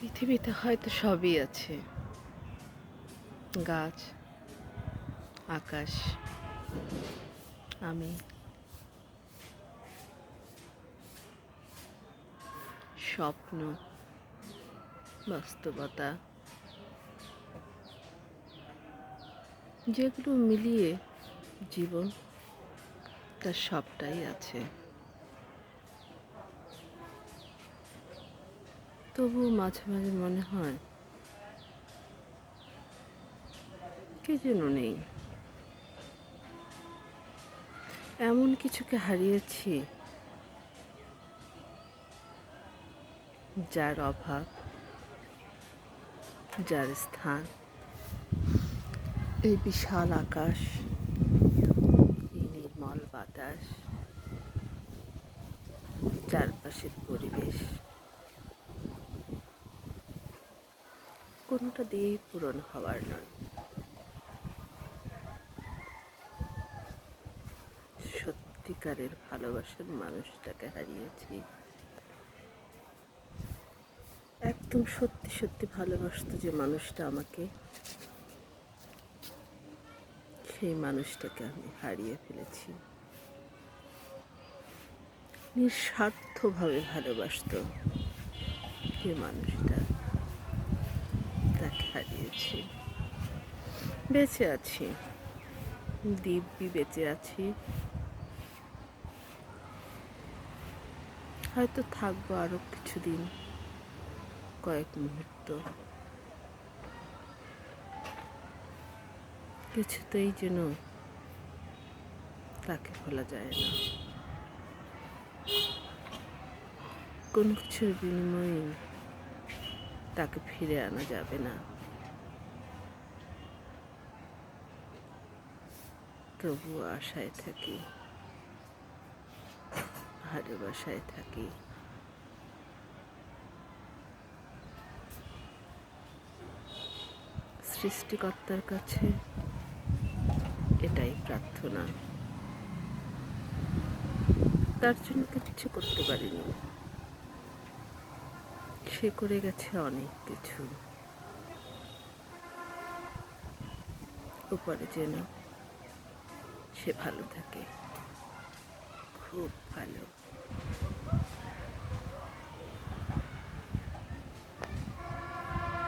পৃথিবীতে হয়তো সবই আছে, গাছ, আকাশ, আমি, স্বপ্ন, বাস্তবতা, যেগুলো মিলিয়ে জীবন, তার সবটাই আছে। তবুও মাঝে মাঝে মনে হয় কে যেন নেই, এমন কিছুকে হারিয়েছি যার অভাব, যার স্থান এই বিশাল আকাশ, এই নির্মল বাতাস, চারপাশের পরিবেশ, কোনোটা দিয়েই পূরণ হওয়ার নয়। সত্যিকারের ভালোবাসার মানুষটাকে হারিয়েছি। একদম সত্যি সত্যি ভালোবাসতো যে মানুষটা আমাকে, সেই মানুষটাকে আমি হারিয়ে ফেলেছি। নিঃস্বার্থভাবে ভালোবাসতো যে মানুষটা, তাকে হারিয়েছি। বেঁচে আছি, দিব্যি বেঁচে আছি, হয়তো থাকবো আরো কিছুদিন, কয়েক মুহূর্ত। কিছুতেই যেন তাকে ভোলা যায় না, কোনো কিছুর বিনিময়ে তাকে ফিরে আনা যাবে না। তবুও আশায় থাকি, ভালোবাসায় থাকি। সৃষ্টিকর্তার কাছে এটাই প্রার্থনা। তার জন্য কিচ্ছু করতে পারিনি, সে করে গেছে অনেক কিছু। উপরে যেন সে ভালো থাকে, খুব ভালো।